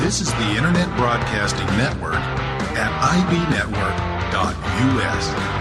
This is the Internet Broadcasting Network at ibnetwork.us.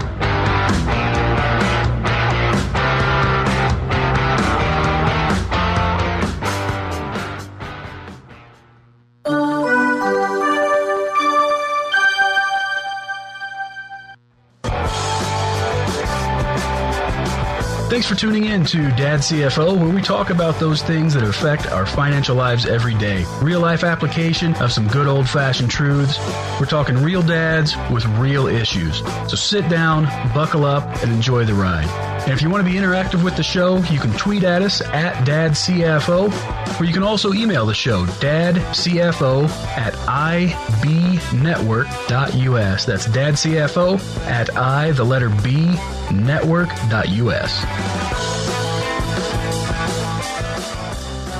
Thanks for tuning in to Dad CFO, where we talk about those things that affect our financial lives every day. Real-life application of some good old-fashioned truths. We're talking real dads with real issues. So sit down, buckle up, and enjoy the ride. And if you want to be interactive with the show, you can tweet at us at DadCFO, or you can also email the show, dadcfo at ibnetwork.us. That's dadcfo at network.us.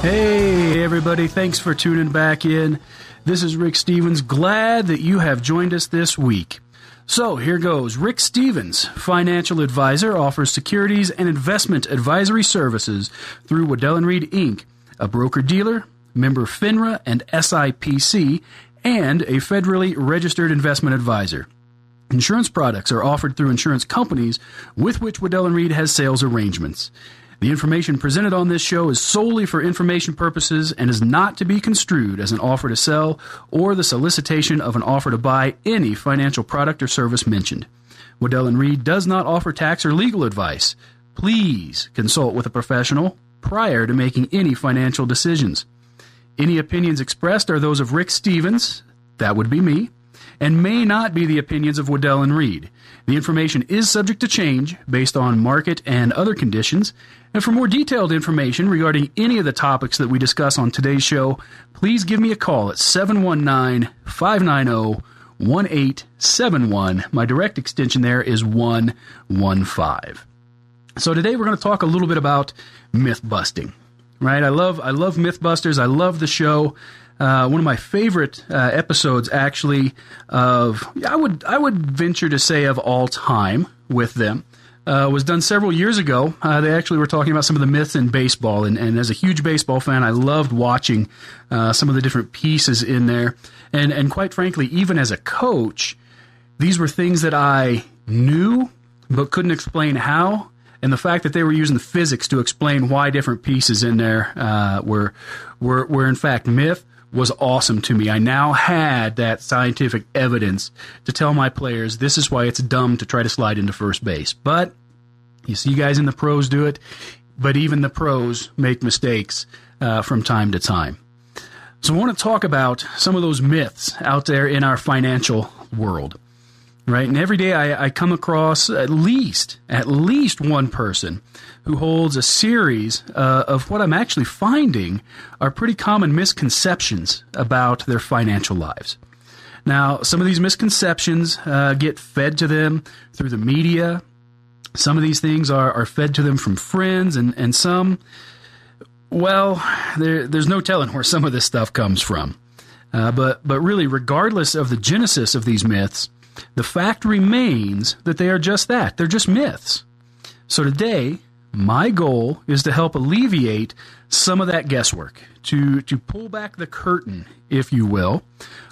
Hey everybody, thanks for tuning back in. This is Rick Stevens. Glad that you have joined us this week. So here goes. Rick Stevens, financial advisor, offers securities and investment advisory services through Waddell & Reed, Inc., a broker-dealer, member FINRA and SIPC, and a federally registered investment advisor. Insurance products are offered through insurance companies with which Waddell & Reed has sales arrangements. The information presented on this show is solely for information purposes and is not to be construed as an offer to sell or the solicitation of an offer to buy any financial product or service mentioned. Waddell & Reed does not offer tax or legal advice. Please consult with a professional prior to making any financial decisions. Any opinions expressed are those of Rick Stevens, that would be me, and may not be the opinions of Waddell & Reed. The information is subject to change based on market and other conditions. And for more detailed information regarding any of the topics that we discuss on today's show, please give me a call at 719-590-1871. My direct extension there is 115. So today we're going to talk a little bit about myth busting. Right? I love Mythbusters. I love the show. One of my favorite episodes, actually, I would venture to say of all time with them, was done several years ago. They actually were talking about some of the myths in baseball, and as a huge baseball fan, I loved watching some of the different pieces in there. And quite frankly, even as a coach, these were things that I knew but couldn't explain how. And the fact that they were using the physics to explain why different pieces in there were in fact myth was awesome to me. I now had that scientific evidence to tell my players this is why it's dumb to try to slide into first base. But you see guys in the pros do it, but even the pros make mistakes from time to time. So I want to talk about some of those myths out there in our financial world. Right, and every day I come across at least one person who holds a series of what I'm actually finding are pretty common misconceptions about their financial lives. Now, some of these misconceptions get fed to them through the media. Some of these things are fed to them from friends, and some, well, there's no telling where some of this stuff comes from. But really, regardless of the genesis of these myths, the fact remains that they are just that. They're just myths. So today, my goal is to help alleviate some of that guesswork, to pull back the curtain, if you will,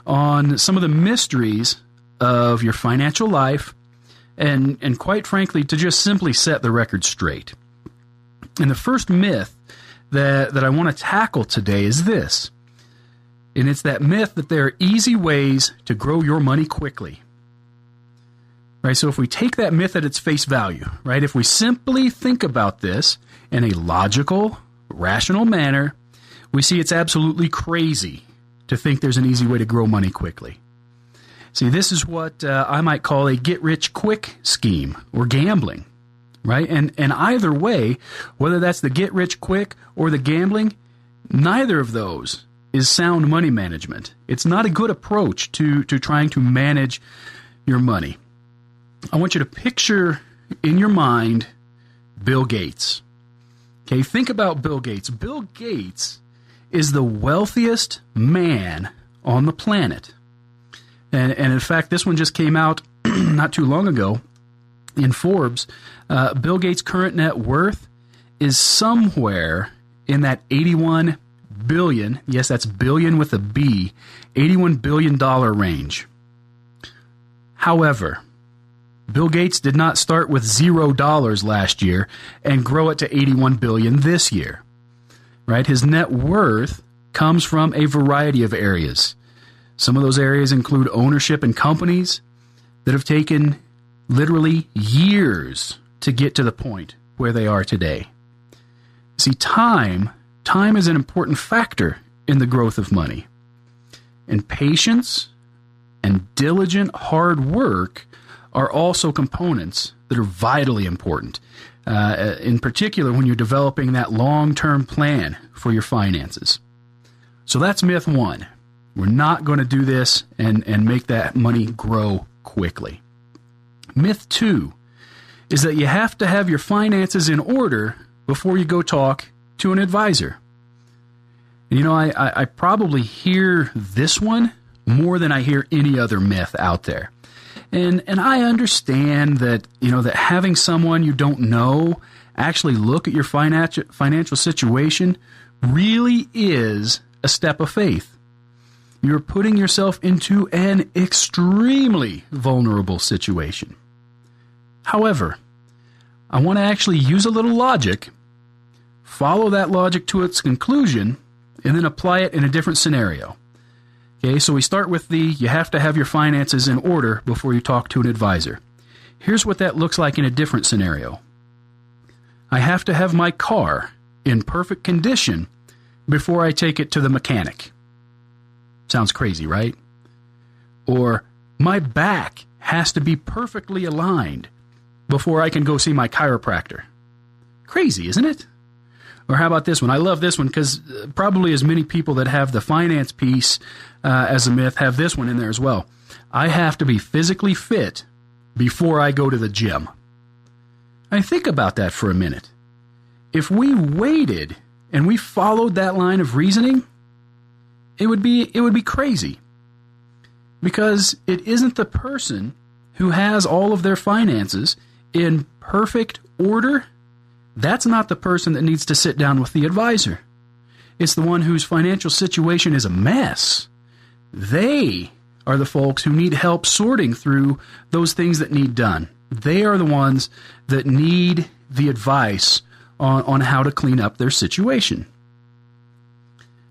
on some of the mysteries of your financial life, and quite frankly, to just simply set the record straight. And the first myth that I want to tackle today is this, and it's that myth that there are easy ways to grow your money quickly. Right, so if we take that myth at its face value, right, if we simply think about this in a logical, rational manner, we see it's absolutely crazy to think there's an easy way to grow money quickly. See, this is what I might call a get-rich-quick scheme or gambling, right? And either way, whether that's the get-rich-quick or the gambling, neither of those is sound money management. It's not a good approach to trying to manage your money. I want you to picture in your mind Bill Gates. Okay, think about Bill Gates. Bill Gates is the wealthiest man on the planet. And in fact, this one just came out not too long ago in Forbes. Bill Gates' current net worth is somewhere in that $81 billion, yes, that's billion with a B, $81 billion range. However, Bill Gates did not start with $0 last year and grow it to $81 billion this year. Right? His net worth comes from a variety of areas. Some of those areas include ownership in companies that have taken literally years to get to the point where they are today. See, time is an important factor in the growth of money. And patience and diligent hard work are also components that are vitally important, in particular when you're developing that long-term plan for your finances. So that's myth one. We're not going to do this and make that money grow quickly. Myth two is that you have to have your finances in order before you go talk to an advisor. And you know, I probably hear this one more than I hear any other myth out there. And I understand that, you know, that having someone you don't know actually look at your financial situation really is a step of faith. You're putting yourself into an extremely vulnerable situation. However, I want to actually use a little logic, follow that logic to its conclusion, and then apply it in a different scenario. Okay, so we start with you have to have your finances in order before you talk to an advisor. Here's what that looks like in a different scenario. I have to have my car in perfect condition before I take it to the mechanic. Sounds crazy, right? Or my back has to be perfectly aligned before I can go see my chiropractor. Crazy, isn't it? Or how about this one? I love this one because probably as many people that have the finance piece as a myth have this one in there as well. I have to be physically fit before I go to the gym. I think about that for a minute. If we waited and we followed that line of reasoning, it would be crazy. Because it isn't the person who has all of their finances in perfect order. That's not the person that needs to sit down with the advisor. It's the one whose financial situation is a mess. They are the folks who need help sorting through those things that need done. They are the ones that need the advice on how to clean up their situation.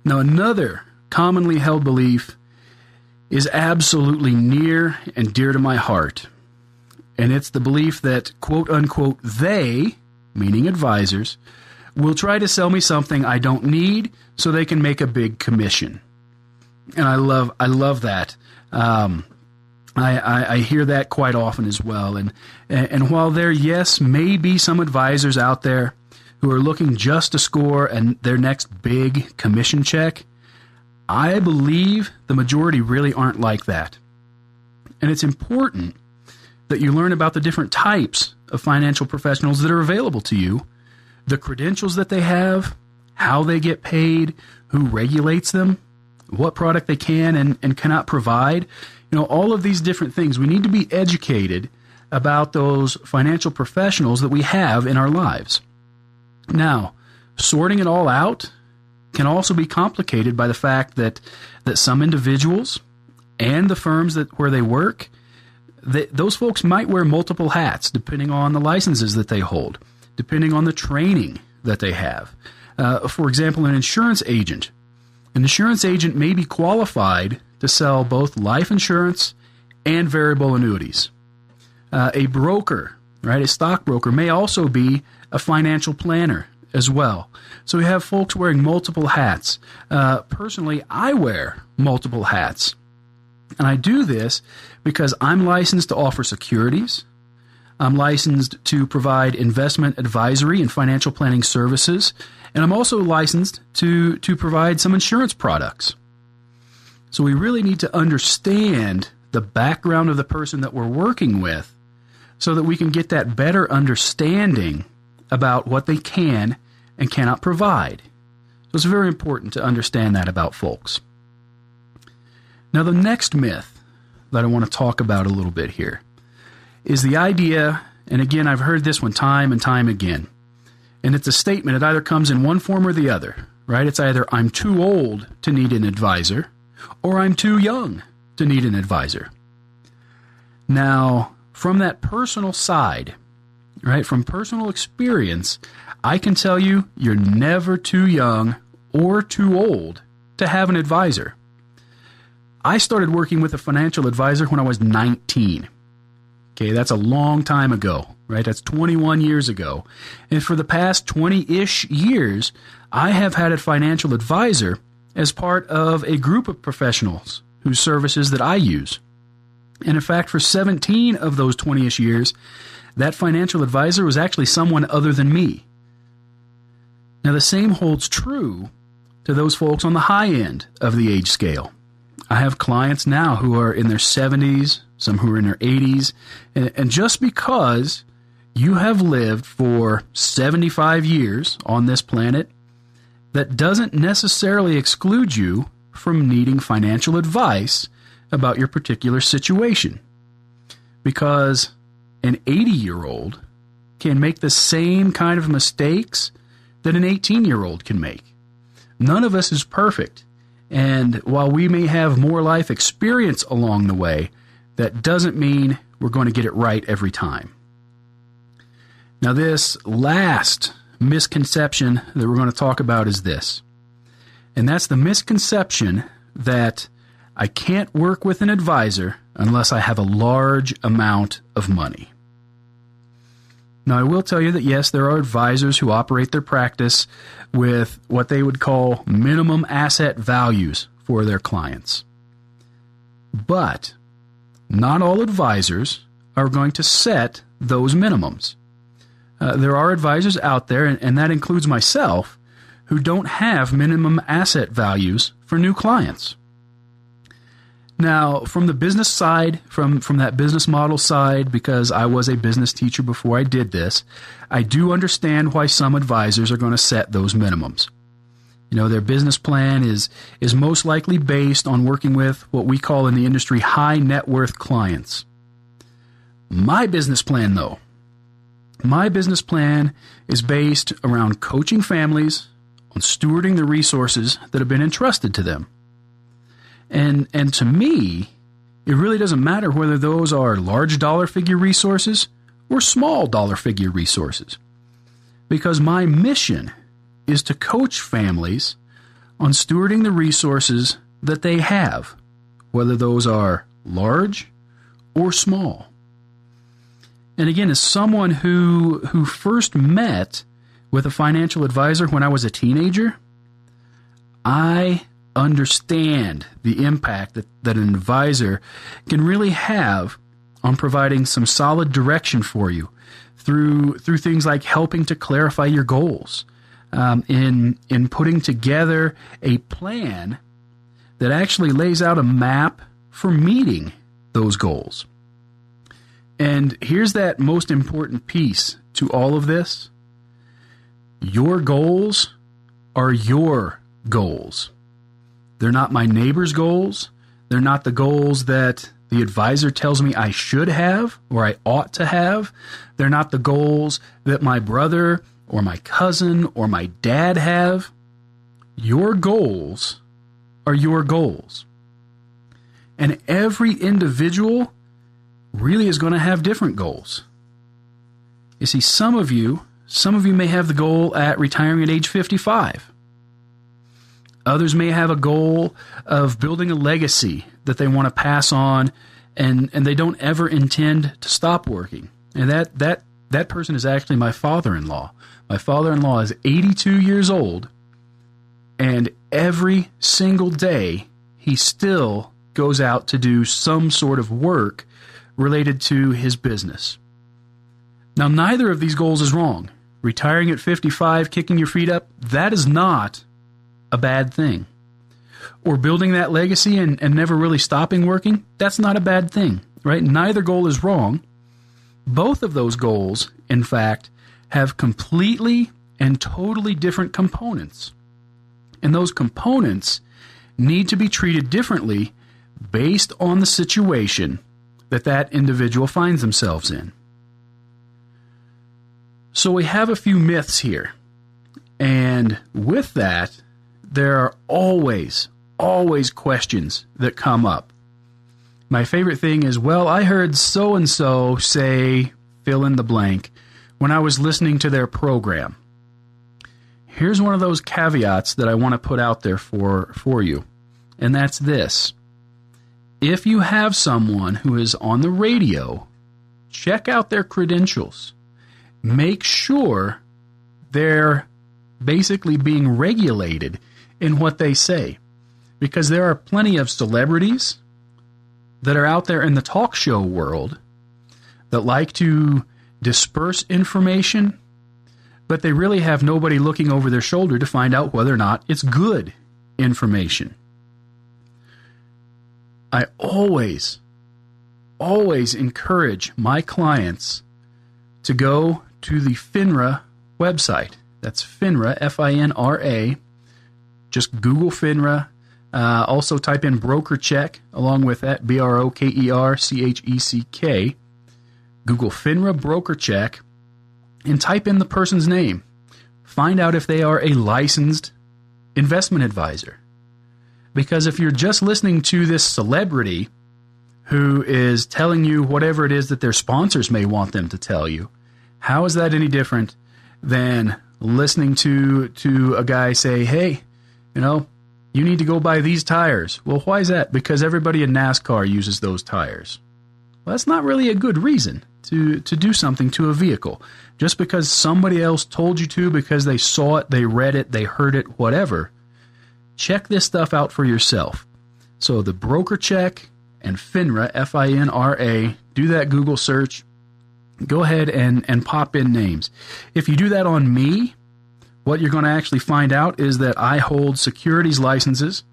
Now, another commonly held belief is absolutely near and dear to my heart. And it's the belief that, quote unquote, they, meaning advisors, will try to sell me something I don't need so they can make a big commission. And I love that. I hear that quite often as well. And while there, yes, may be some advisors out there who are looking just to score their next big commission check, I believe the majority really aren't like that. And it's important that you learn about the different types of financial professionals that are available to you, the credentials that they have, how they get paid, who regulates them, what product they can and cannot provide. You know, all of these different things. We need to be educated about those financial professionals that we have in our lives. Now, sorting it all out can also be complicated by the fact that some individuals and the firms where they work, those folks might wear multiple hats depending on the licenses that they hold, depending on the training that they have. For example, an insurance agent. An insurance agent may be qualified to sell both life insurance and variable annuities. A broker, right, a stockbroker, may also be a financial planner as well. So we have folks wearing multiple hats. Personally, I wear multiple hats. And I do this because I'm licensed to offer securities. I'm licensed to provide investment advisory and financial planning services. And I'm also licensed to provide some insurance products. So we really need to understand the background of the person that we're working with so that we can get that better understanding about what they can and cannot provide. So it's very important to understand that about folks. Now, the next myth that I want to talk about a little bit here is the idea, and again, I've heard this one time and time again, and it's a statement. It either comes in one form or the other. right? It's either I'm too old to need an advisor or I'm too young to need an advisor. Now, from that personal side, right, from personal experience, I can tell you you're never too young or too old to have an advisor. I started working with a financial advisor when I was 19. Okay, that's a long time ago, right? That's 21 years ago. And for the past 20-ish years, I have had a financial advisor as part of a group of professionals whose services that I use. And in fact, for 17 of those 20-ish years, that financial advisor was actually someone other than me. Now, the same holds true to those folks on the high end of the age scale. I have clients now who are in their 70s, some who are in their 80s, and just because you have lived for 75 years on this planet, that doesn't necessarily exclude you from needing financial advice about your particular situation. Because an 80-year-old can make the same kind of mistakes that an 18-year-old can make. None of us is perfect. And while we may have more life experience along the way, that doesn't mean we're going to get it right every time. Now, this last misconception that we're going to talk about is this. And that's the misconception that I can't work with an advisor unless I have a large amount of money. Now, I will tell you that, yes, there are advisors who operate their practice with what they would call minimum asset values for their clients. But not all advisors are going to set those minimums. There are advisors out there, and that includes myself, who don't have minimum asset values for new clients. Now, from the business side, from that business model side, because I was a business teacher before I did this, I do understand why some advisors are going to set those minimums. You know, their business plan is most likely based on working with what we call in the industry high net worth clients. My business plan, though, my business plan is based around coaching families on stewarding the resources that have been entrusted to them. And to me, it really doesn't matter whether those are large dollar figure resources or small dollar figure resources, because my mission is to coach families on stewarding the resources that they have, whether those are large or small. And again, as someone who first met with a financial advisor when I was a teenager, I understand the impact that an advisor can really have on providing some solid direction for you through things like helping to clarify your goals, in putting together a plan that actually lays out a map for meeting those goals. And here's that most important piece to all of this. Your goals are your goals. They're not my neighbor's goals. They're not the goals that the advisor tells me I should have or I ought to have. They're not the goals that my brother or my cousin or my dad have. Your goals are your goals. And every individual really is going to have different goals. You see, some of you may have the goal at retiring at age 55. Others may have a goal of building a legacy that they want to pass on, and they don't ever intend to stop working. And that person is actually my father-in-law. My father-in-law is 82 years old, and every single day he still goes out to do some sort of work related to his business. Now, neither of these goals is wrong. Retiring at 55, kicking your feet up, that is not a bad thing. Or building that legacy and never really stopping working, that's not a bad thing, right? Neither goal is wrong. Both of those goals, in fact, have completely and totally different components. And those components need to be treated differently based on the situation that individual finds themselves in. So we have a few myths here. And with that, there are always questions that come up. My favorite thing is, well, I heard so-and-so say fill in the blank when I was listening to their program. Here's one of those caveats that I want to put out there for you, and that's this. If you have someone who is on the radio, check out their credentials. Make sure they're basically being regulated in what they say, because there are plenty of celebrities that are out there in the talk show world that like to disperse information, but they really have nobody looking over their shoulder to find out whether or not it's good information. I always encourage my clients to go to the FINRA website. That's FINRA, F-I-N-R-A. Just Google FINRA. Also type in broker check along with that, BROKERCHECK. Google FINRA broker check and type in the person's name. Find out if they are a licensed investment advisor. Because if you're just listening to this celebrity who is telling you whatever it is that their sponsors may want them to tell you, how is that any different than listening to a guy say, hey, you need to go buy these tires? Well, why is that? Because everybody in NASCAR uses those tires. Well, that's not really a good reason to do something to a vehicle. Just because somebody else told you to, because they saw it, they read it, they heard it, whatever. Check this stuff out for yourself. So the broker check and FINRA, F-I-N-R-A, do that Google search. Go ahead and pop in names. If you do that on me, what you're going to actually find out is that I hold securities licenses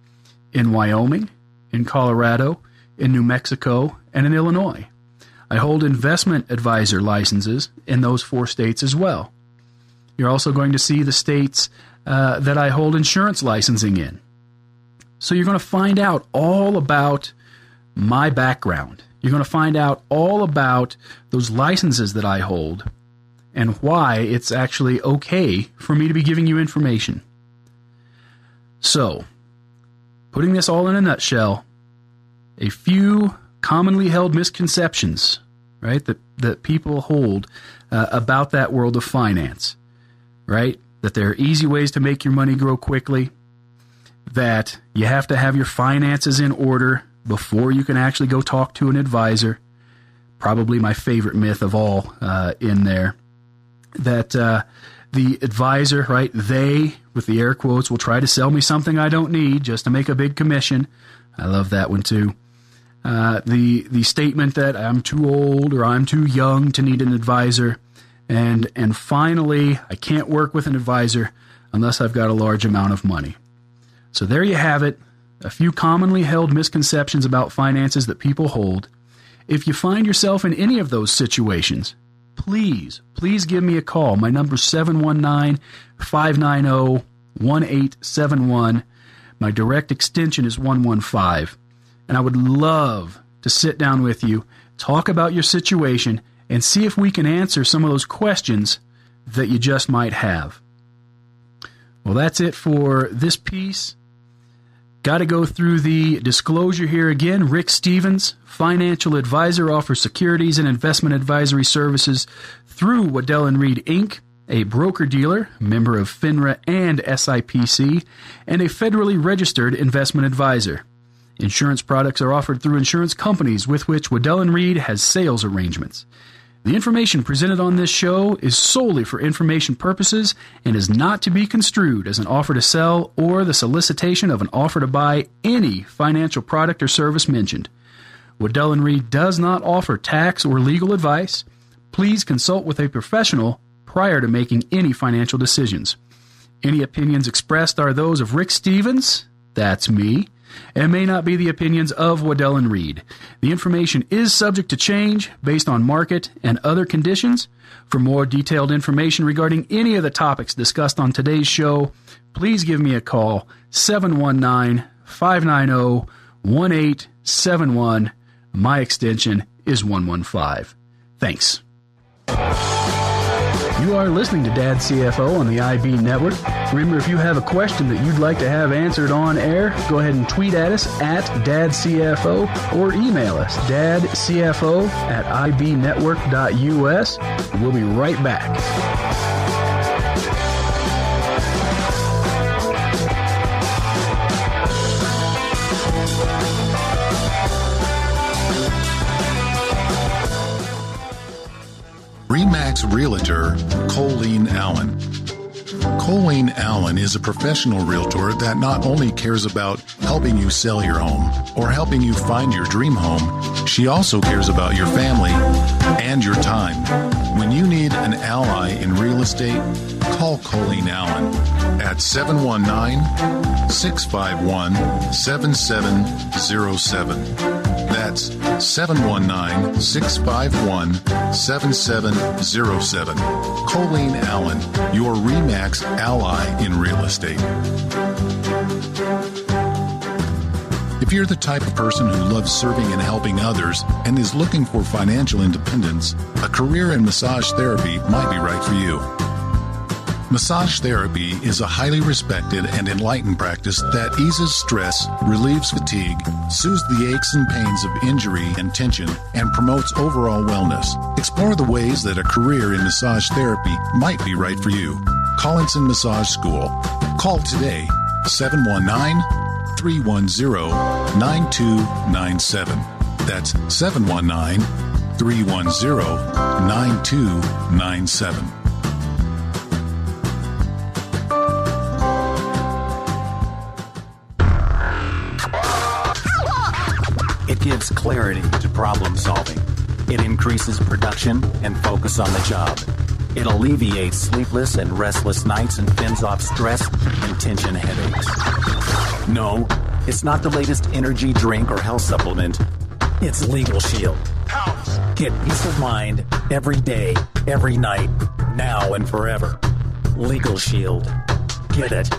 in Wyoming, in Colorado, in New Mexico, and in Illinois. I hold investment advisor licenses in those 4 states as well. You're also going to see the states that I hold insurance licensing in. So you're going to find out all about my background. You're going to find out all about those licenses that I hold and why it's actually okay for me to be giving you information. So, putting this all in a nutshell, a few commonly held misconceptions, right, that people hold about that world of finance, right? That there are easy ways to make your money grow quickly, that you have to have your finances in order before you can actually go talk to an advisor. Probably my favorite myth of all in there. That the advisor, right, they, with the air quotes, will try to sell me something I don't need just to make a big commission. I love that one too. The statement that I'm too old or I'm too young to need an advisor. And finally, I can't work with an advisor unless I've got a large amount of money. So there you have it. A few commonly held misconceptions about finances that people hold. If you find yourself in any of those situations, please give me a call. My number's 719-590-1871. My direct extension is 115. And I would love to sit down with you, talk about your situation, and see if we can answer some of those questions that you just might have. Well, that's it for this piece. Got to go through the disclosure here again. Rick Stevens, financial advisor, offers securities and investment advisory services through Waddell & Reed, Inc., a broker-dealer, member of FINRA and SIPC, and a federally registered investment advisor. Insurance products are offered through insurance companies with which Waddell & Reed has sales arrangements. The information presented on this show is solely for information purposes and is not to be construed as an offer to sell or the solicitation of an offer to buy any financial product or service mentioned. Waddell & Reed does not offer tax or legal advice. Please consult with a professional prior to making any financial decisions. Any opinions expressed are those of Rick Stevens, that's me, and may not be the opinions of Waddell & Reed. The information is subject to change based on market and other conditions. For more detailed information regarding any of the topics discussed on today's show, please give me a call, 719-590-1871. My extension is 115. Thanks. You are listening to Dad CFO on the IB Network. Remember, if you have a question that you'd like to have answered on air, go ahead and tweet at us at DadCFO or email us dadcfo@ibnetwork.us. We'll be right back. RE/MAX Realtor Colleen Allen. Colleen Allen is a professional realtor that not only cares about helping you sell your home or helping you find your dream home, she also cares about your family and your time. When you need an ally in real estate, call Colleen Allen at 719-651-7707. That's 719-651-7707. Colleen Allen, your RE/MAX ally in real estate. If you're the type of person who loves serving and helping others and is looking for financial independence, a career in massage therapy might be right for you. Massage therapy is a highly respected and enlightened practice that eases stress, relieves fatigue, soothes the aches and pains of injury and tension, and promotes overall wellness. Explore the ways that a career in massage therapy might be right for you. Collinson Massage School. Call today, 719-310-9297. That's 719-310-9297. It gives clarity to problem solving. It increases production and focus on the job. It alleviates sleepless and restless nights and fends off stress and tension headaches. No, it's not the latest energy drink or health supplement. It's Legal Shield. Get peace of mind every day, every night, now and forever. Legal Shield. Get it.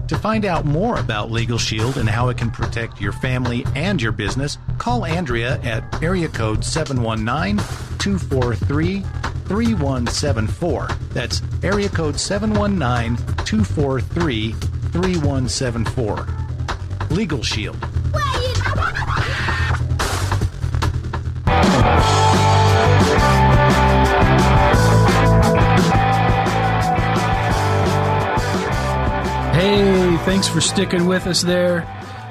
To find out more about Legal Shield and how it can protect your family and your business, call Andrea at area code 719-243-3174. That's area code 719-243-3174. Legal Shield. Hey, thanks for sticking with us there.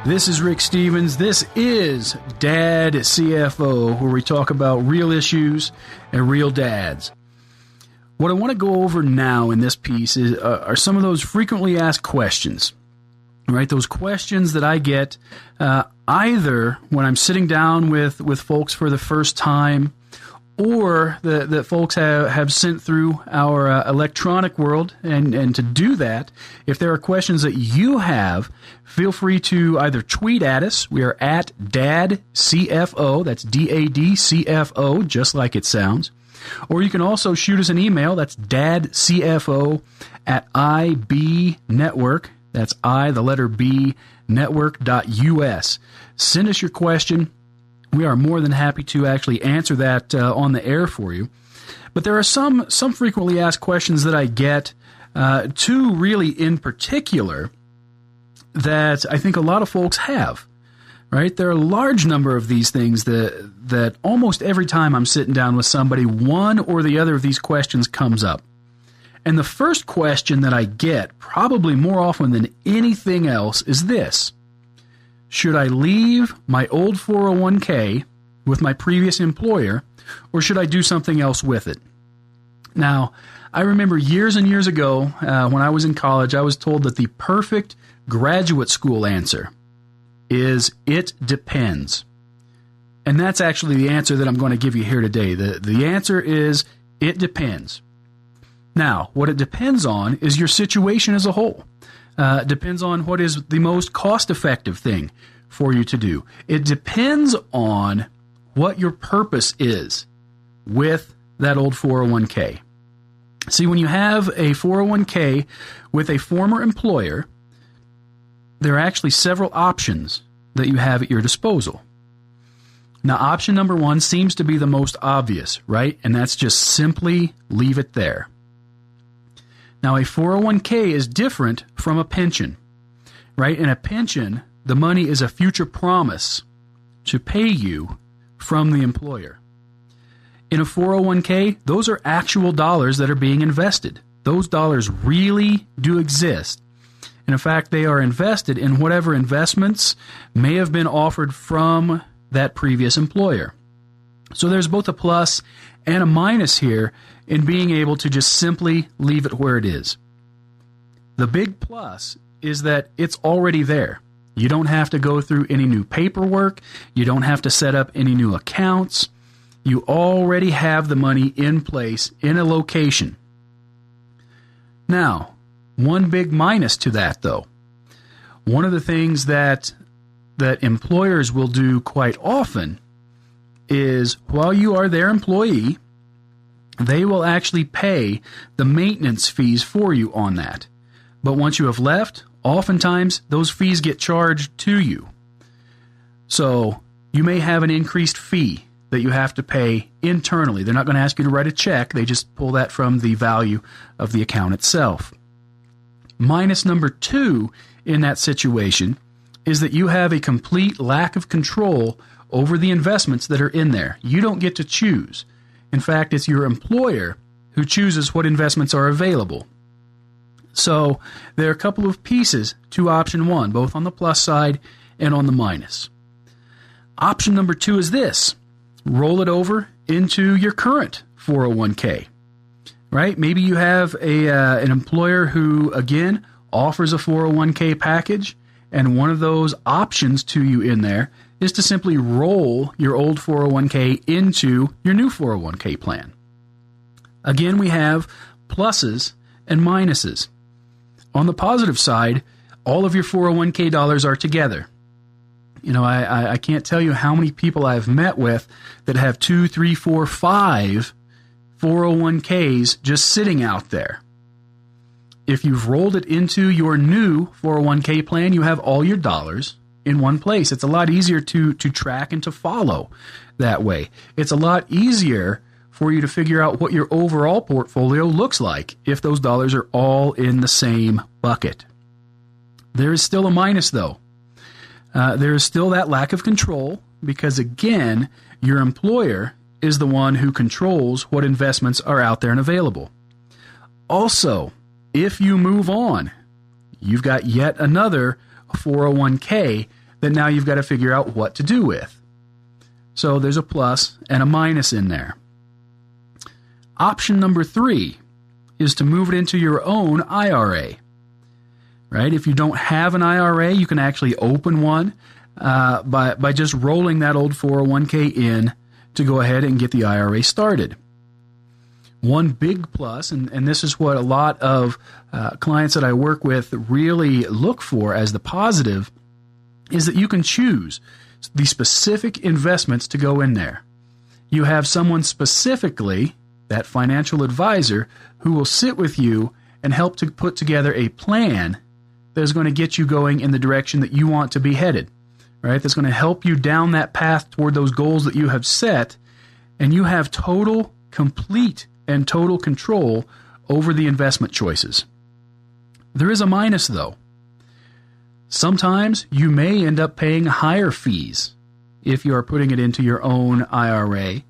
This is Rick Stevens. This is Dad CFO, where we talk about real issues and real dads. What I want to go over now in this piece are some of those frequently asked questions, right? Those questions that I get either when I'm sitting down with folks for the first time, or that folks have sent through our electronic world. And to do that, if there are questions that you have, feel free to either tweet at us. We are at DadCFO, that's DADCFO, just like it sounds. Or you can also shoot us an email, that's dadcfo@ibnetwork, that's I, the letter B, network.us. Send us your question. We are more than happy to actually answer that on the air for you. But there are some frequently asked questions that I get, two really in particular, that I think a lot of folks have, right? There are a large number of these things that almost every time I'm sitting down with somebody, one or the other of these questions comes up. And the first question that I get, probably more often than anything else, is this. Should I leave my old 401k with my previous employer, or should I do something else with it? Now, I remember years and years ago, when I was in college, I was told that the perfect graduate school answer is it depends. And that's actually the answer that I'm going to give you here today. The answer is it depends. Now, what it depends on is your situation as a whole. Depends on what is the most cost-effective thing for you to do. It depends on what your purpose is with that old 401k. See, when you have a 401k with a former employer, there are actually several options that you have at your disposal. Now, option number one seems to be the most obvious, right? And that's just simply leave it there. Now, a 401k is different from a pension, right? In a pension, the money is a future promise to pay you from the employer. In a 401k, those are actual dollars that are being invested. Those dollars really do exist. And in fact, they are invested in whatever investments may have been offered from that previous employer. So there's both a plus and a minus here in being able to just simply leave it where it is. The big plus is that it's already there. You don't have to go through any new paperwork. You don't have to set up any new accounts. You already have the money in place in a location. Now, one big minus to that, though. One of the things that employers will do quite often is while you are their employee, they will actually pay the maintenance fees for you on that. But once you have left, oftentimes those fees get charged to you. So you may have an increased fee that you have to pay internally. They're not going to ask you to write a check. They just pull that from the value of the account itself. Minus number 2 in that situation is that you have a complete lack of control over the investments that are in there. You don't get to choose. In fact, it's your employer who chooses what investments are available. So there are a couple of pieces to option 1, both on the plus side and on the minus. Option number 2 is this. Roll it over into your current 401k, right? Maybe you have an employer who, again, offers a 401k package, and one of those options to you in there is to simply roll your old 401k into your new 401k plan. Again, we have pluses and minuses. On the positive side, all of your 401k dollars are together. You know, I can't tell you how many people I've met with that have 2, 3, 4, 5 401ks just sitting out there. If you've rolled it into your new 401k plan, you have all your dollars in one place. It's a lot easier to track and to follow that way. It's a lot easier for you to figure out what your overall portfolio looks like if those dollars are all in the same bucket. There is still a minus, though. There is still that lack of control because, again, your employer is the one who controls what investments are out there and available. Also, if you move on, you've got yet another 401k that now you've got to figure out what to do with. So there's a plus and a minus in there. Option number 3 is to move it into your own IRA. Right? If you don't have an IRA, you can actually open one by just rolling that old 401k in to go ahead and get the IRA started. One big plus, and this is what a lot of clients that I work with really look for as the positive, is that you can choose the specific investments to go in there. You have someone specifically, that financial advisor, who will sit with you and help to put together a plan that is going to get you going in the direction that you want to be headed, right? That's going to help you down that path toward those goals that you have set, and you have total, complete, and total control over the investment choices. There is a minus, though. Sometimes you may end up paying higher fees if you are putting it into your own IRA,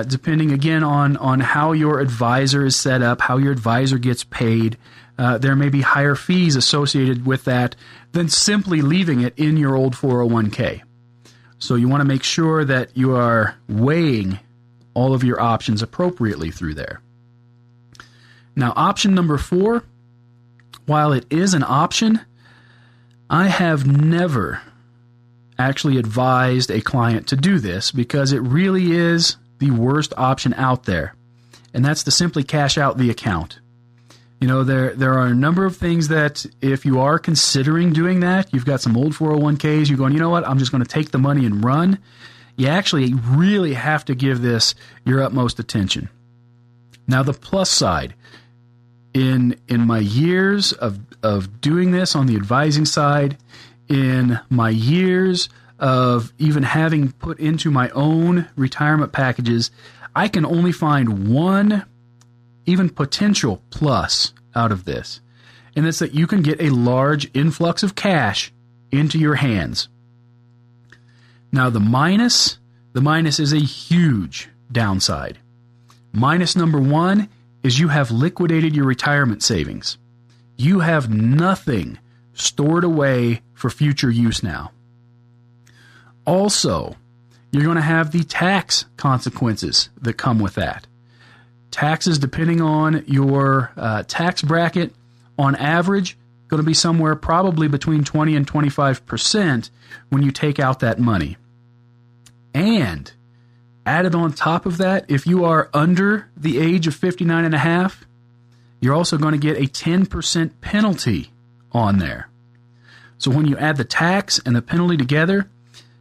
depending, again, on how your advisor is set up, how your advisor gets paid. There may be higher fees associated with that than simply leaving it in your old 401k. So you want to make sure that you are weighing all of your options appropriately through there. Now, option number 4, while it is an option, I have never actually advised a client to do this because it really is the worst option out there, and that's to simply cash out the account. You know, there are a number of things that if you are considering doing that, you've got some old 401ks, you're going, you know what, I'm just going to take the money and run. You actually really have to give this your utmost attention. Now, the plus side, in my years of doing this on the advising side, in my years of even having put into my own retirement packages, I can only find one even potential plus out of this, and it's that you can get a large influx of cash into your hands. Now, the minus is a huge downside. Minus number one is you have liquidated your retirement savings. You have nothing stored away for future use now. Also, you're going to have the tax consequences that come with that. Taxes, depending on your tax bracket, on average, going to be somewhere probably between 20 and 25% when you take out that money. And added on top of that, if you are under the age of 59 and a half, you're also going to get a 10% penalty on there. So when you add the tax and the penalty together,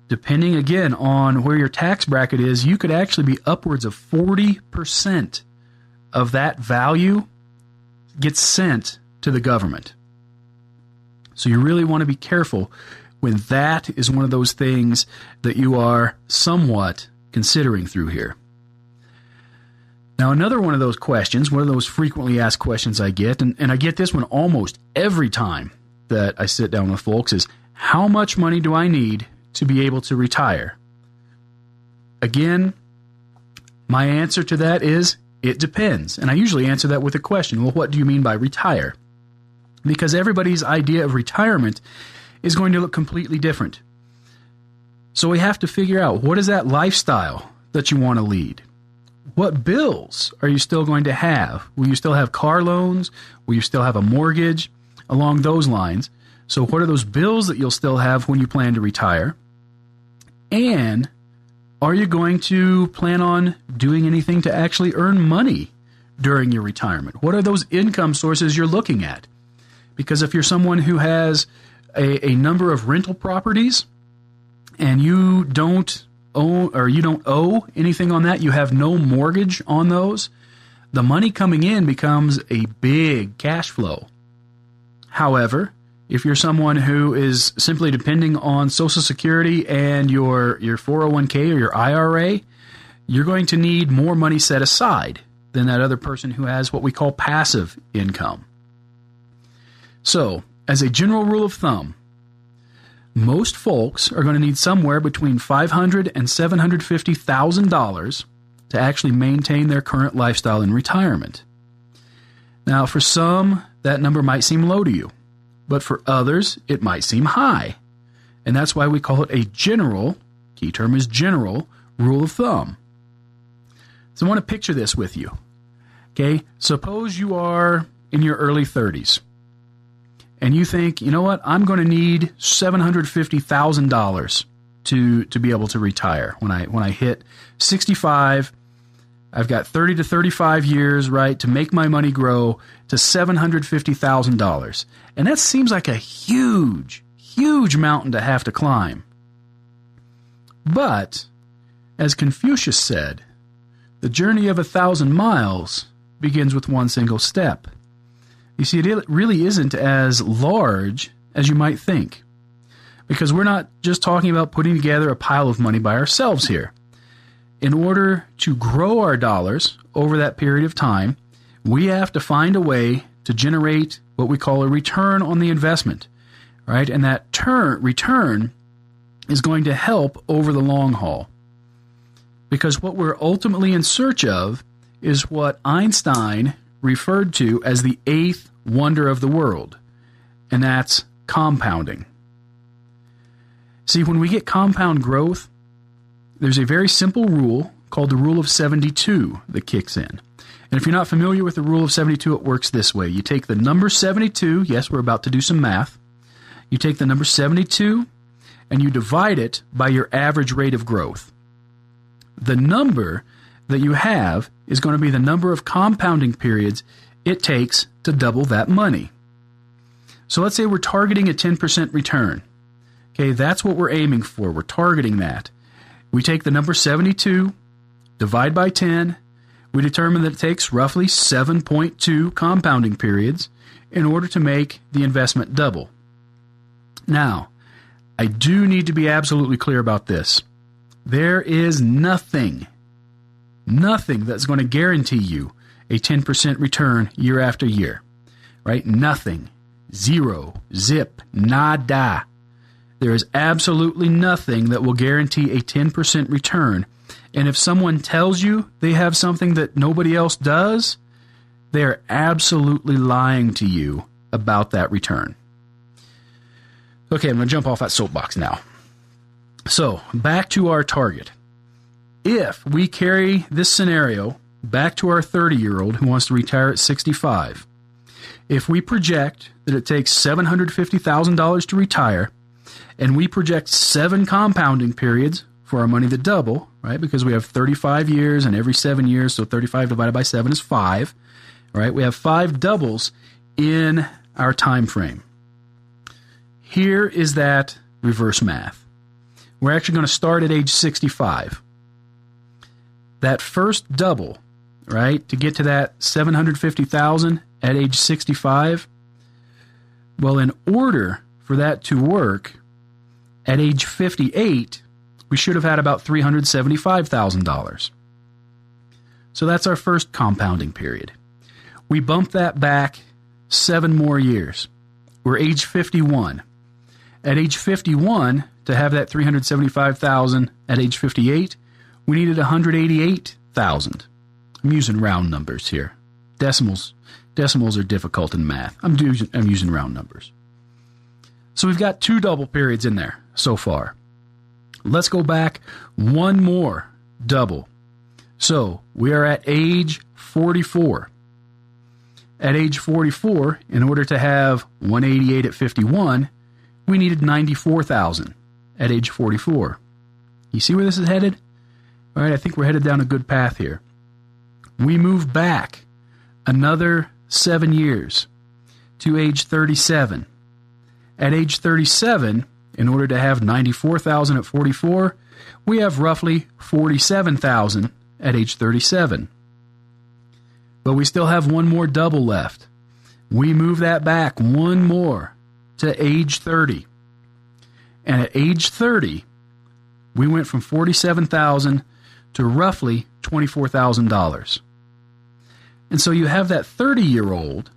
depending again on where your tax bracket is, you could actually be upwards of 40% of that value gets sent to the government. So you really want to be careful when that is one of those things that you are somewhat considering through here. Now, another one of those questions, one of those frequently asked questions I get, and I get this one almost every time that I sit down with folks, is how much money do I need to be able to retire? Again, my answer to that is it depends. And I usually answer that with a question. Well, what do you mean by retire? Because everybody's idea of retirement is going to look completely different. So we have to figure out, what is that lifestyle that you want to lead? What bills are you still going to have? Will you still have car loans? Will you still have a mortgage? Along those lines. So what are those bills that you'll still have when you plan to retire? And are you going to plan on doing anything to actually earn money during your retirement? What are those income sources you're looking at? Because if you're someone who has a number of rental properties and you don't owe anything on that, you have no mortgage on those, the money coming in becomes a big cash flow. However, if you're someone who is simply depending on Social Security and your 401k or your IRA, you're going to need more money set aside than that other person who has what we call passive income. So, as a general rule of thumb, most folks are going to need somewhere between $500,000 and $750,000 to actually maintain their current lifestyle in retirement. Now, for some, that number might seem low to you, but for others, it might seem high. And that's why we call it a general, key term is general, rule of thumb. So I want to picture this with you. Okay, suppose you are in your early 30s, and you think, you know what, I'm going to need $750,000 to be able to retire. When I hit 65, I've got 30 to 35 years, right, to make my money grow to $750,000. And that seems like a huge, huge mountain to have to climb. But, as Confucius said, the journey of 1,000 miles begins with one single step. You see, it really isn't as large as you might think. Because we're not just talking about putting together a pile of money by ourselves here. In order to grow our dollars over that period of time, we have to find a way to generate what we call a return on the investment, right? And that return is going to help over the long haul. Because what we're ultimately in search of is what Einstein referred to as the eighth wonder of the world, and that's compounding. See, when we get compound growth, there's a very simple rule called the rule of 72 that kicks in. And if you're not familiar with the rule of 72, it works this way. You take the number 72, yes, we're about to do some math. You take the number 72 and you divide it by your average rate of growth. The number that you have is going to be the number of compounding periods it takes to double that money. So let's say we're targeting a 10% return. Okay, that's what we're aiming for. We're targeting that. We take the number 72, divide by 10. We determine that it takes roughly 7.2 compounding periods in order to make the investment double. Now, I do need to be absolutely clear about this. There is nothing that's going to guarantee you a 10% return year after year. right? Nothing. Zero. Zip. Nada. There is absolutely nothing that will guarantee a 10% return. And if someone tells you they have something that nobody else does, they are absolutely lying to you about that return. Okay, I'm going to jump off that soapbox now. So, back to our target. If we carry this scenario back to our 30-year-old who wants to retire at 65, if we project that it takes $750,000 to retire, and we project 7 compounding periods for our money to double, right? Because we have 35 years and every 7 years, so 35 divided by 7 is 5, right? We have 5 doubles in our time frame. Here is that reverse math. We're actually going to start at age 65. That first double, right, to get to that $750,000 at age 65, well, in order for that to work, at age 58, we should have had about $375,000. So that's our first compounding period. We bump that back 7 more years. We're age 51. At age 51, to have that $375,000 at age 58, we needed $188,000. I'm using round numbers here. Decimals are difficult in math. I'm using round numbers. So we've got 2 double periods in there so far. Let's go back 1 more double. So we are at age 44. At age 44, in order to have 188 at 51, we needed $94,000 at age 44. You see where this is headed? All right, I think we're headed down a good path here. We move back another 7 years to age 37. At age 37, in order to have $94,000 at 44, we have roughly $47,000 at age 37. But we still have 1 more double left. We move that back 1 more to age 30. And at age 30, we went from $47,000 to roughly $24,000. And so you have that 30-year-old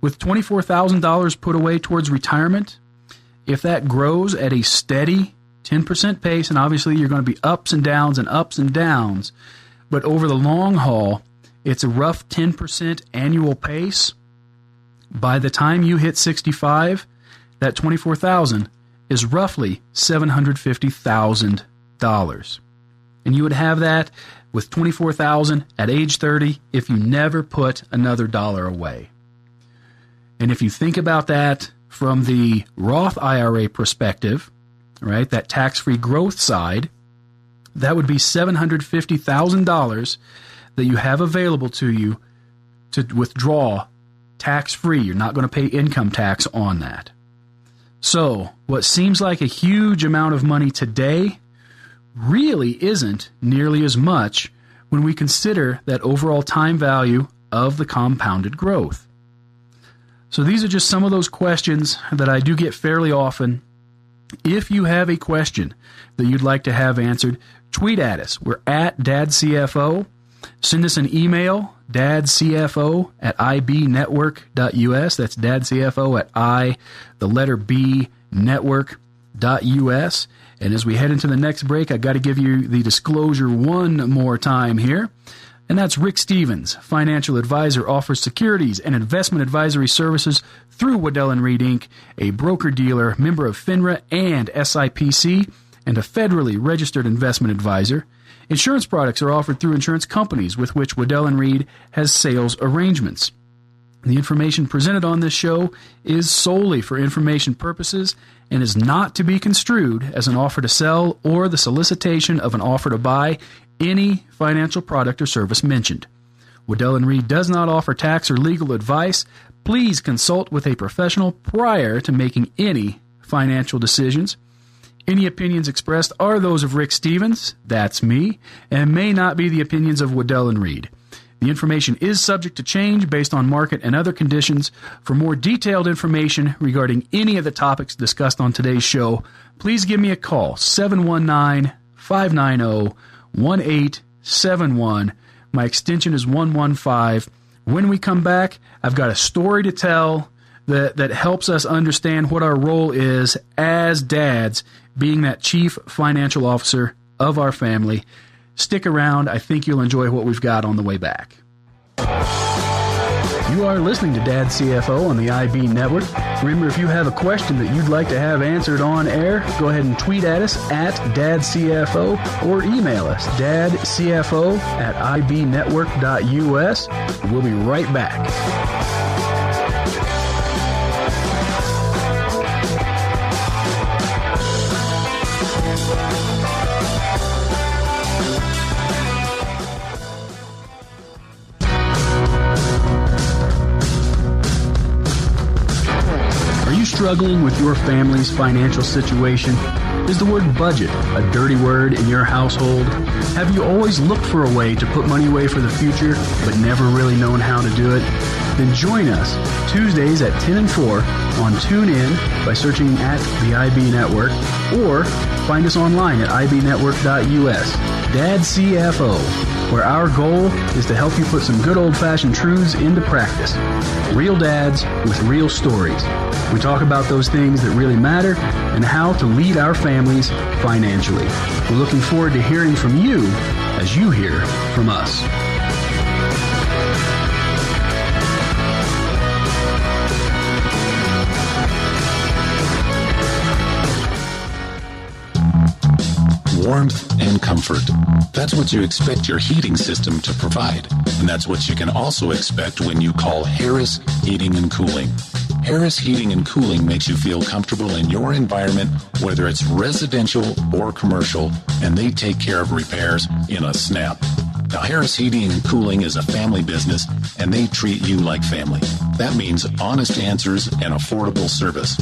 with $24,000 put away towards retirement. If that grows at a steady 10% pace, and obviously you're going to be ups and downs, but over the long haul, it's a rough 10% annual pace. By the time you hit 65, that $24,000 is roughly $750,000. And you would have that with $24,000 at age 30 if you never put another dollar away. And if you think about that from the Roth IRA perspective, right, that tax-free growth side, that would be $750,000 that you have available to you to withdraw tax-free. You're not going to pay income tax on that. So what seems like a huge amount of money today really isn't nearly as much when we consider that overall time value of the compounded growth. So these are just some of those questions that I do get fairly often. If you have a question that you'd like to have answered, tweet at us. We're at DadCFO. Send us an email, dadcfo@ibnetwork.us. That's dadcfo@network.us. And as we head into the next break, I've got to give you the disclosure one more time here. And that's Rick Stevens, financial advisor, offers securities and investment advisory services through Waddell & Reed, Inc., a broker-dealer, member of FINRA and SIPC, and a federally registered investment advisor. Insurance products are offered through insurance companies with which Waddell & Reed has sales arrangements. The information presented on this show is solely for information purposes and is not to be construed as an offer to sell or the solicitation of an offer to buy any financial product or service mentioned. Waddell & Reed does not offer tax or legal advice. Please consult with a professional prior to making any financial decisions. Any opinions expressed are those of Rick Stevens, that's me, and may not be the opinions of Waddell & Reed. The information is subject to change based on market and other conditions. For more detailed information regarding any of the topics discussed on today's show, please give me a call, 719-590-1871. My extension is 115. When we come back, I've got a story to tell that helps us understand what our role is as dads, being that chief financial officer of our family. Stick around. I think you'll enjoy what we've got on the way back. You are listening to Dad CFO on the IB Network. Remember, if you have a question that you'd like to have answered on air, go ahead and tweet at us at DadCFO or email us dadcfo@ibnetwork.us. We'll be right back. Struggling with your family's financial situation? Is the word budget a dirty word in your household? Have you always looked for a way to put money away for the future, but never really known how to do it? Then join us Tuesdays at 10 and 4 on TuneIn by searching at the IB Network, or find us online at ibnetwork.us. Dad CFO, where our goal is to help you put some good old-fashioned truths into practice. Real dads with real stories. We talk about those things that really matter and how to lead our families financially. We're looking forward to hearing from you as you hear from us. Warmth and comfort. That's what you expect your heating system to provide. And that's what you can also expect when you call Harris Heating and Cooling. Harris Heating and Cooling makes you feel comfortable in your environment, whether it's residential or commercial, and they take care of repairs in a snap. Now, Harris Heating and Cooling is a family business, and they treat you like family. That means honest answers and affordable service.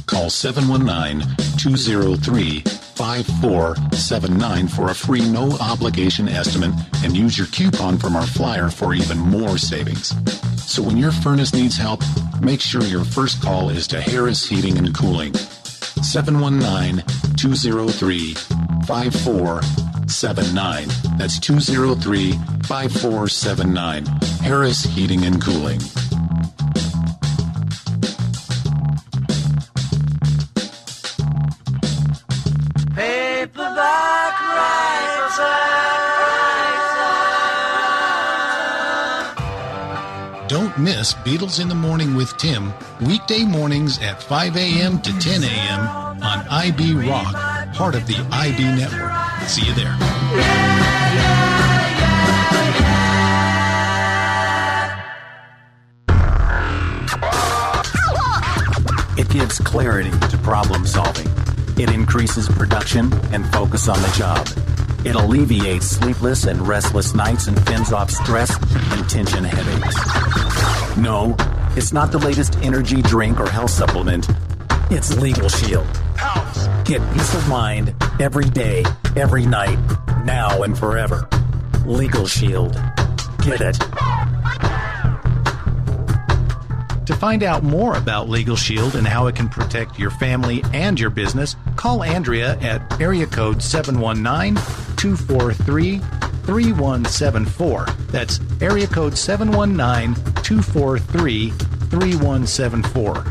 Call 719-203-5479 for a free no-obligation estimate and use your coupon from our flyer for even more savings. So when your furnace needs help, make sure your first call is to Harris Heating and Cooling. 719-203-5479. That's 203-5479. Harris Heating and Cooling. Paperback writer. Don't miss Beatles in the Morning with Tim, weekday mornings at 5 a.m. to 10 a.m. on IB Rock, part of the IB Network. See you there. It gives clarity to problem solving. It increases production and focus on the job. It alleviates sleepless and restless nights and fends off stress and tension headaches. No, it's not the latest energy drink or health supplement. It's Legal Shield. Get peace of mind every day, every night, now and forever. Legal Shield. Get it. To find out more about Legal Shield and how it can protect your family and your business, call Andrea at area code 719-243-3174. That's area code 719-243-3174.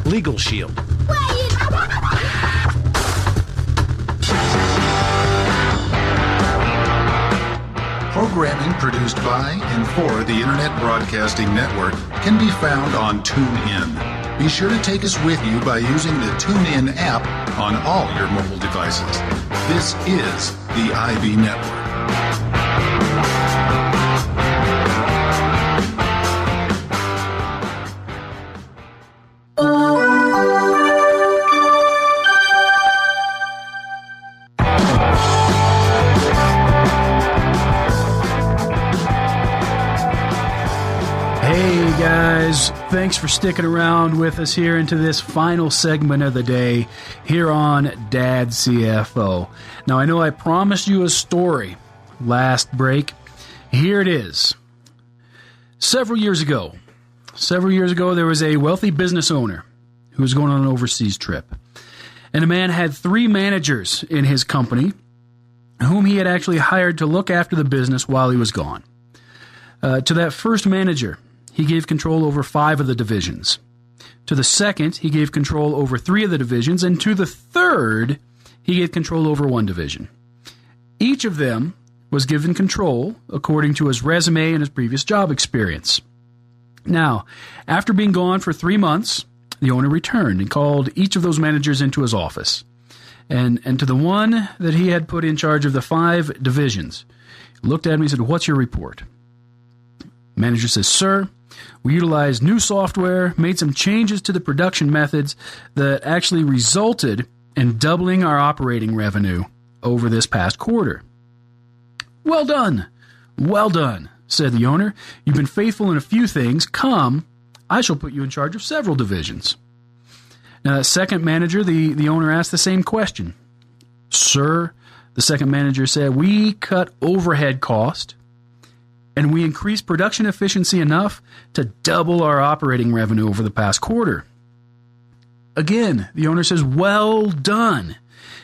Legal Shield. Programming produced by and for the Internet Broadcasting Network can be found on TuneIn. Be sure to take us with you by using the TuneIn app on all your mobile devices. This is the IB Network. Thanks for sticking around with us here into this final segment of the day here on Dad CFO. Now, I know I promised you a story last break. Here it is. Several years ago, there was a wealthy business owner who was going on an overseas trip. And the man had 3 managers in his company whom he had actually hired to look after the business while he was gone. To that first manager, he gave control over 5 of the divisions. To the second, he gave control over 3 of the divisions. And to the third, he gave control over 1 division. Each of them was given control according to his resume and his previous job experience. Now, after being gone for 3 months, the owner returned and called each of those managers into his office. And to the one that he had put in charge of the 5 divisions, he looked at me and said, "What's your report?" Manager says, "Sir, we utilized new software, made some changes to the production methods that actually resulted in doubling our operating revenue over this past quarter." "Well done, well done," said the owner. "You've been faithful in a few things. Come, I shall put you in charge of several divisions." Now, that second manager, the owner asked the same question. "Sir," the second manager said, "we cut overhead cost, and we increased production efficiency enough to double our operating revenue over the past quarter." Again, the owner says, "Well done.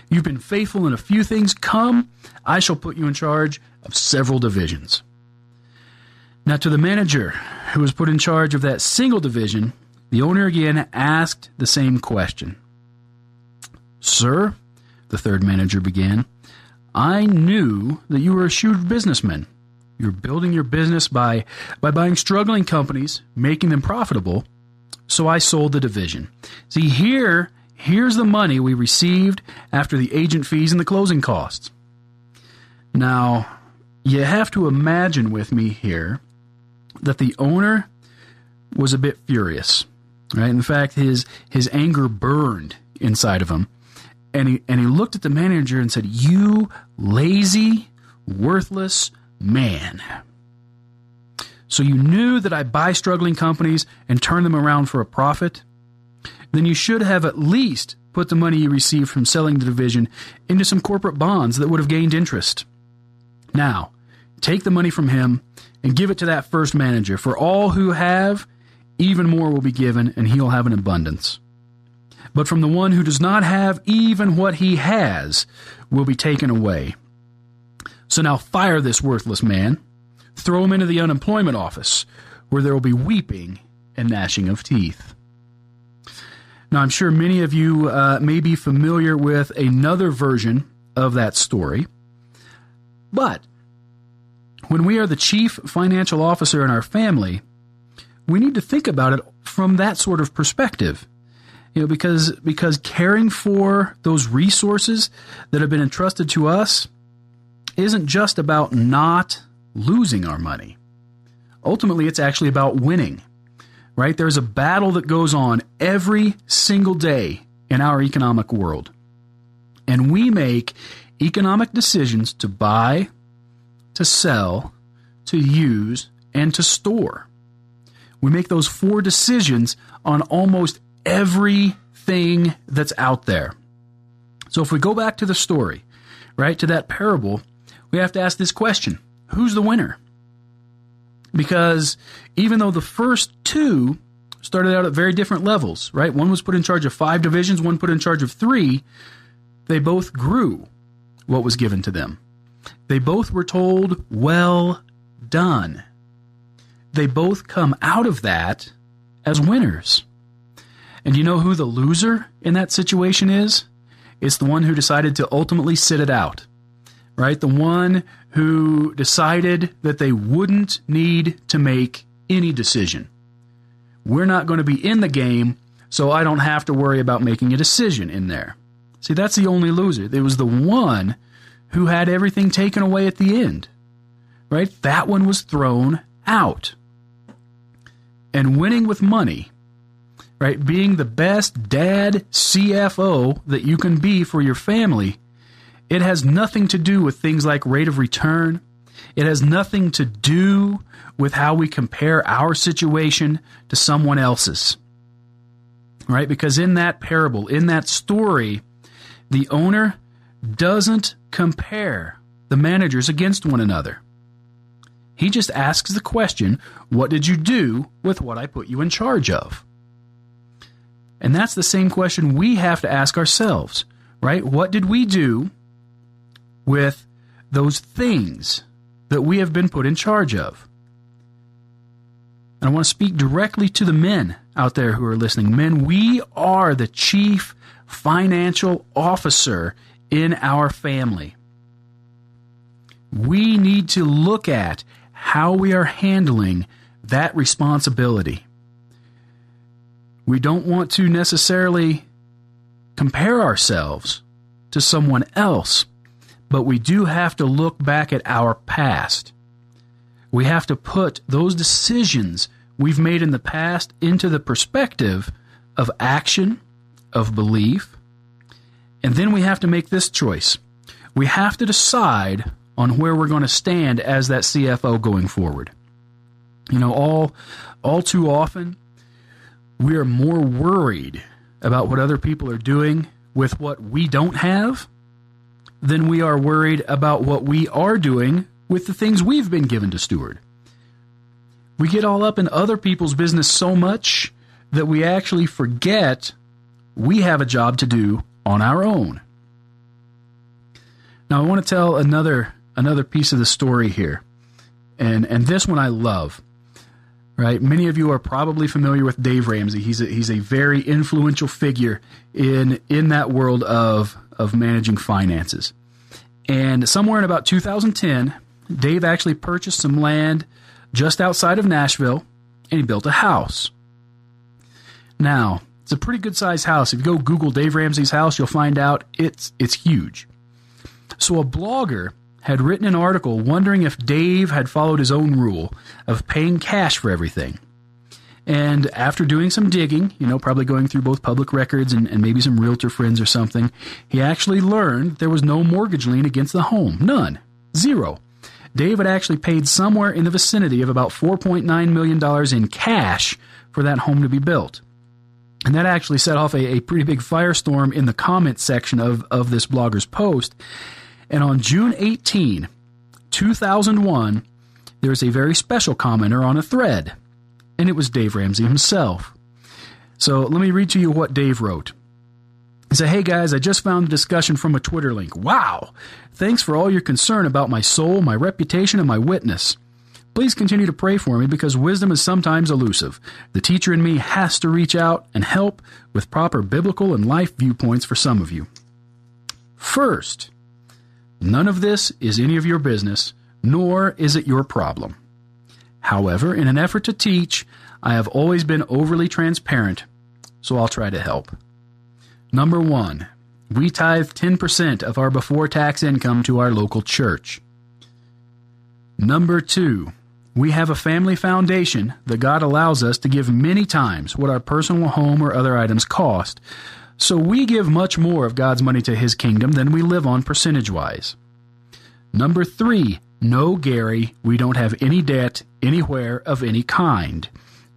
You've been faithful in a few things. Come, I shall put you in charge of several divisions." Now, to the manager who was put in charge of that single division, the owner again asked the same question. "Sir," the third manager began, "I knew that you were a shrewd businessman. You're building your business by buying struggling companies, making them profitable, so I sold the division. See, here's the money we received after the agent fees and the closing costs." Now, you have to imagine with me here that the owner was a bit furious, right? In fact, his anger burned inside of him, and he looked at the manager and said, "You lazy, worthless man. So you knew that I buy struggling companies and turn them around for a profit? Then you should have at least put the money you received from selling the division into some corporate bonds that would have gained interest. Now, take the money from him and give it to that first manager. For all who have, even more will be given, and he'll have an abundance. But from the one who does not have, even what he has will be taken away. So now fire this worthless man, throw him into the unemployment office, where there will be weeping and gnashing of teeth." Now, I'm sure many of you may be familiar with another version of that story, but when we are the chief financial officer in our family, we need to think about it from that sort of perspective. Because caring for those resources that have been entrusted to us isn't just about not losing our money. Ultimately, it's actually about winning, right? There's a battle that goes on every single day in our economic world. And we make economic decisions to buy, to sell, to use, and to store. We make those 4 decisions on almost everything that's out there. So if we go back to the story, right, to that parable, we have to ask this question: who's the winner? Because even though the first 2 started out at very different levels, right? One was put in charge of 5 divisions, one put in charge of 3. They both grew what was given to them. They both were told, "Well done." They both come out of that as winners. And you know who the loser in that situation is? It's the one who decided to ultimately sit it out, right? The one who decided that they wouldn't need to make any decision. We're not going to be in the game, so I don't have to worry about making a decision in there. See, that's the only loser. It was the one who had everything taken away at the end, right? That one was thrown out. And winning with money, right, being the best dad CFO that you can be for your family, it has nothing to do with things like rate of return. It has nothing to do with how we compare our situation to someone else's, right? Because in that parable, in that story, the owner doesn't compare the managers against one another. He just asks the question, what did you do with what I put you in charge of? And that's the same question we have to ask ourselves, right? What did we do with those things that we have been put in charge of? And I want to speak directly to the men out there who are listening. Men, we are the chief financial officer in our family. We need to look at how we are handling that responsibility. We don't want to necessarily compare ourselves to someone else, but we do have to look back at our past. We have to put those decisions we've made in the past into the perspective of action, of belief, and then we have to make this choice. We have to decide on where we're going to stand as that CFO going forward. You know, all too often, we are more worried about what other people are doing with what we don't have than we are worried about what we are doing with the things we've been given to steward. We get all up in other people's business so much that we actually forget we have a job to do on our own. Now, I want to tell another piece of the story here, and this one I love. Right? Many of you are probably familiar with Dave Ramsey. He's a very influential figure in that world of managing finances. And somewhere in about 2010, Dave actually purchased some land just outside of Nashville, and he built a house. Now, it's a pretty good-sized house. If you go Google Dave Ramsey's house, you'll find out it's huge. So a blogger had written an article wondering if Dave had followed his own rule of paying cash for everything. And after doing some digging, probably going through both public records and maybe some realtor friends or something, he actually learned there was no mortgage lien against the home. None. Zero. Dave had actually paid somewhere in the vicinity of about $4.9 million in cash for that home to be built. And that actually set off a pretty big firestorm in the comments section of this blogger's post. And on June 18, 2001, there was a very special commenter on a thread, and it was Dave Ramsey himself. So let me read to you what Dave wrote. He said, "Hey guys, I just found the discussion from a Twitter link. Wow! Thanks for all your concern about my soul, my reputation, and my witness. Please continue to pray for me because wisdom is sometimes elusive. The teacher in me has to reach out and help with proper biblical and life viewpoints for some of you. First, none of this is any of your business, nor is it your problem. However, in an effort to teach, I have always been overly transparent, so I'll try to help. Number 1, we tithe 10% of our before-tax income to our local church. Number 2, we have a family foundation that God allows us to give many times what our personal home or other items cost, so we give much more of God's money to His kingdom than we live on percentage-wise. Number 3, no, Gary, we don't have any debt anywhere of any kind.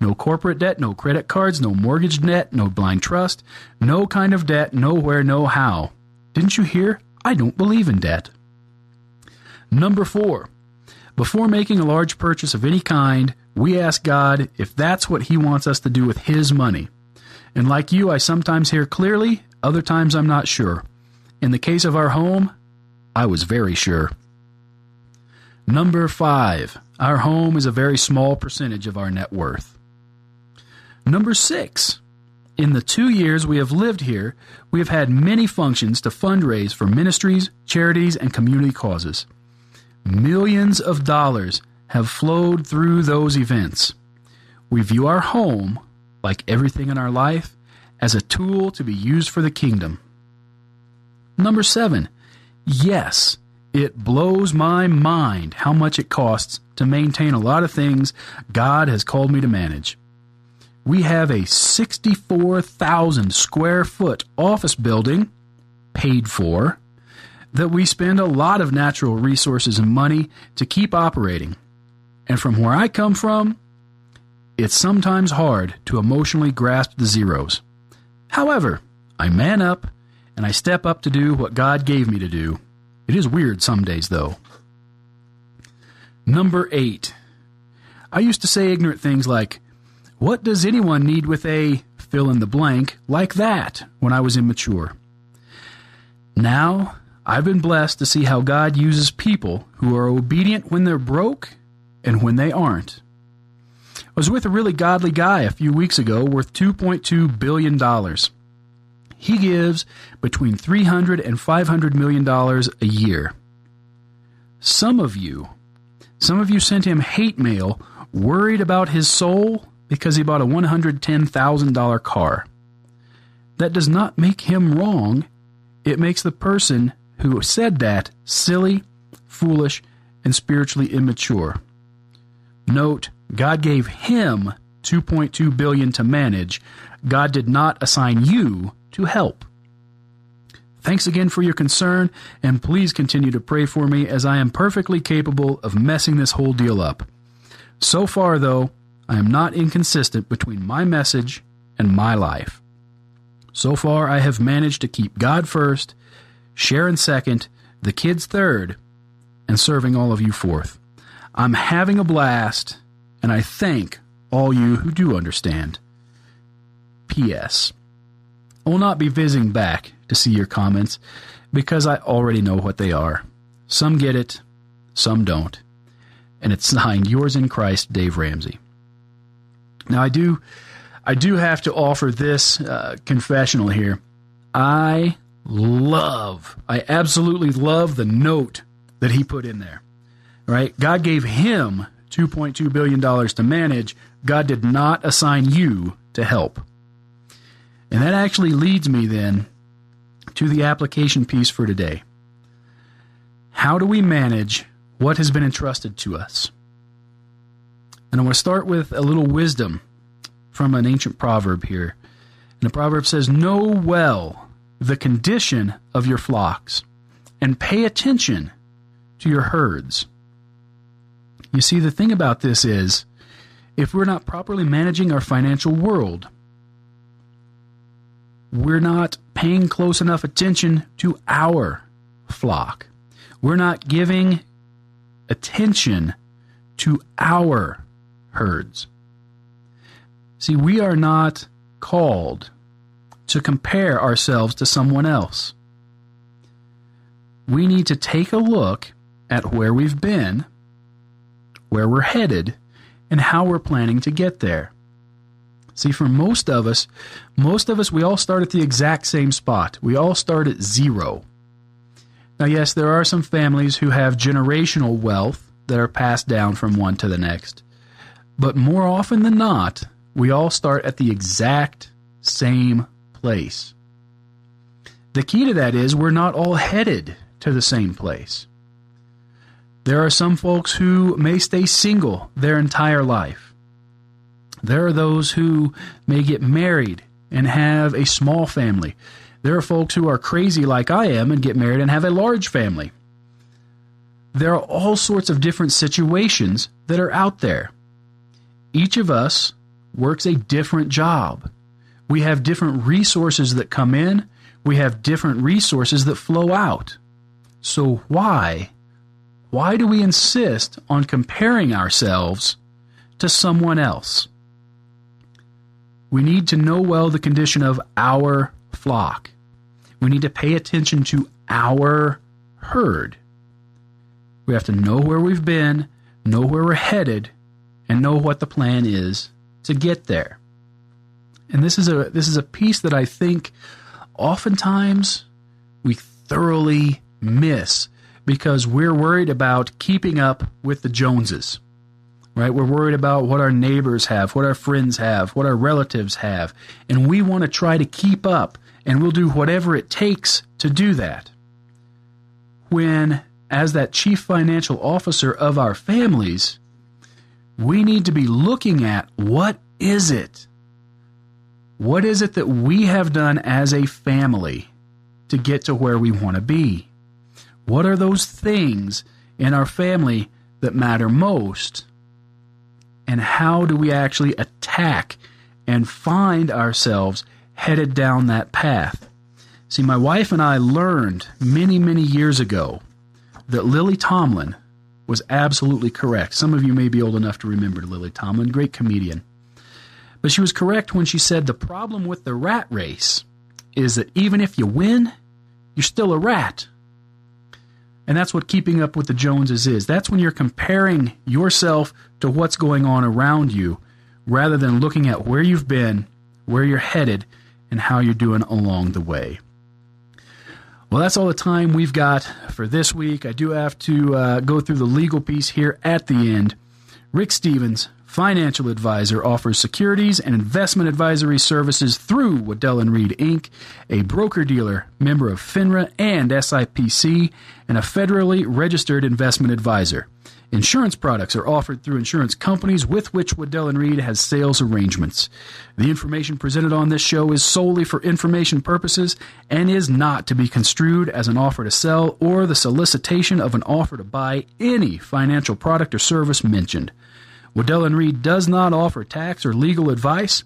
No corporate debt, no credit cards, no mortgage debt, no blind trust, no kind of debt, nowhere, no how. Didn't you hear? I don't believe in debt. Number 4, before making a large purchase of any kind, we ask God if that's what He wants us to do with His money. And like you, I sometimes hear clearly, other times I'm not sure. In the case of our home, I was very sure. Number 5, our home is a very small percentage of our net worth. Number 6, in the 2 years we have lived here, we have had many functions to fundraise for ministries, charities, and community causes. Millions of dollars have flowed through those events. We view our home, like everything in our life, as a tool to be used for the kingdom. Number 7, yes, it blows my mind how much it costs to maintain a lot of things God has called me to manage. We have a 64,000 square foot office building, paid for, that we spend a lot of natural resources and money to keep operating. And from where I come from, it's sometimes hard to emotionally grasp the zeros. However, I man up and I step up to do what God gave me to do. It is weird some days, though. Number 8. I used to say ignorant things like, what does anyone need with a fill in the blank like that when I was immature? Now, I've been blessed to see how God uses people who are obedient when they're broke and when they aren't. I was with a really godly guy a few weeks ago worth $2.2 billion. He gives between $300 and $500 million a year. Some of you sent him hate mail worried about his soul because he bought a $110,000 car. That does not make him wrong. It makes the person who said that silly, foolish, and spiritually immature. Note, God gave him $2.2 billion to manage. God did not assign you to help. Thanks again for your concern, and please continue to pray for me as I am perfectly capable of messing this whole deal up. So far, though, I am not inconsistent between my message and my life. So far, I have managed to keep God first, Sharon second, the kids third, and serving all of you fourth. I'm having a blast, and I thank all you who do understand. P.S. I will not be visiting back to see your comments because I already know what they are. Some get it, some don't. And it's signed, Yours in Christ, Dave Ramsey. Now, I do have to offer this confessional here. I absolutely love the note that he put in there. Right? God gave him $2.2 billion to manage. God did not assign you to help. And that actually leads me then to the application piece for today. How do we manage what has been entrusted to us? And I want to start with a little wisdom from an ancient proverb here. And the proverb says, "Know well the condition of your flocks, and pay attention to your herds." You see, the thing about this is, if we're not properly managing our financial world, we're not paying close enough attention to our flock. We're not giving attention to our herds. See, we are not called to compare ourselves to someone else. We need to take a look at where we've been, where we're headed, and how we're planning to get there. See, for most of us, we all start at the exact same spot. We all start at zero. Now, yes, there are some families who have generational wealth that are passed down from one to the next. But more often than not, we all start at the exact same place. The key to that is we're not all headed to the same place. There are some folks who may stay single their entire life. There are those who may get married and have a small family. There are folks who are crazy like I am and get married and have a large family. There are all sorts of different situations that are out there. Each of us works a different job. We have different resources that come in. We have different resources that flow out. So why do we insist on comparing ourselves to someone else? We need to know well the condition of our flock. We need to pay attention to our herd. We have to know where we've been, know where we're headed, and know what the plan is to get there. And this is a piece that I think oftentimes we thoroughly miss because we're worried about keeping up with the Joneses. Right? We're worried about what our neighbors have, what our friends have, what our relatives have, and we want to try to keep up, and we'll do whatever it takes to do that. When, as that chief financial officer of our families, we need to be looking at what is it? What is it that we have done as a family to get to where we want to be? What are those things in our family that matter most? And how do we actually attack and find ourselves headed down that path? See, my wife and I learned many, many years ago that Lily Tomlin was absolutely correct. Some of you may be old enough to remember Lily Tomlin, great comedian. But she was correct when she said the problem with the rat race is that even if you win, you're still a rat. And that's what keeping up with the Joneses is. That's when you're comparing yourself to what's going on around you rather than looking at where you've been, where you're headed, and how you're doing along the way. Well, that's all the time we've got for this week. I do have to go through the legal piece here at the end. Rick Stevens, financial advisor, offers securities and investment advisory services through Waddell & Reed, Inc., a broker-dealer, member of FINRA and SIPC, and a federally registered investment advisor. Insurance products are offered through insurance companies with which Waddell & Reed has sales arrangements. The information presented on this show is solely for information purposes and is not to be construed as an offer to sell or the solicitation of an offer to buy any financial product or service mentioned. Waddell & Reed does not offer tax or legal advice.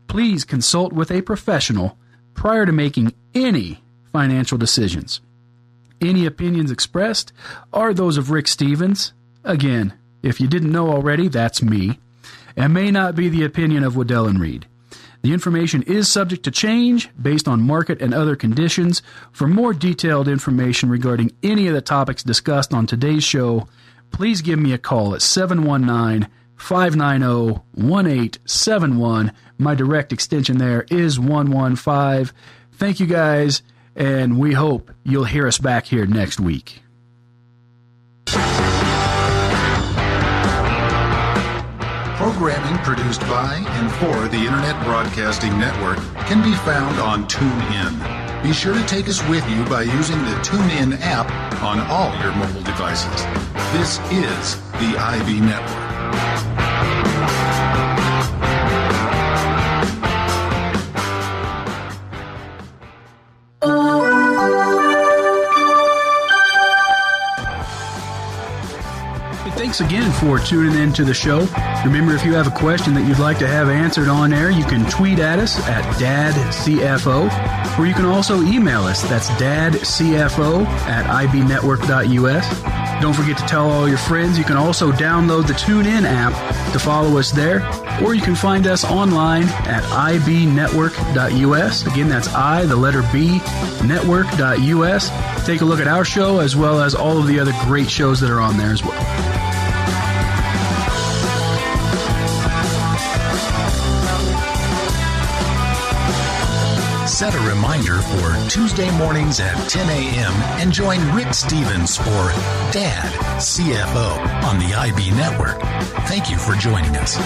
Please consult with a professional prior to making any financial decisions. Any opinions expressed are those of Rick Stevens. Again, if you didn't know already, that's me, and may not be the opinion of Waddell & Reed. The information is subject to change based on market and other conditions. For more detailed information regarding any of the topics discussed on today's show, please give me a call at 719-590-1871. My direct extension there is 115. Thank you guys, and we hope you'll hear us back here next week. Programming produced by and for the Internet Broadcasting Network can be found on TuneIn. Be sure to take us with you by using the TuneIn app on all your mobile devices. This is the IB Network. Thanks again for tuning in to the show. Remember, if you have a question that you'd like to have answered on air, you can tweet at us at DadCFO, or you can also email us. That's dadcfo@ibnetwork.us. Don't forget to tell all your friends. You can also download the TuneIn app to follow us there, or you can find us online at ibnetwork.us. Again, that's B, network.us. Take a look at our show as well as all of the other great shows that are on there as well. Set a reminder for Tuesday mornings at 10 a.m. and join Rick Stevens for Dad, CFO on the IB Network. Thank you for joining us.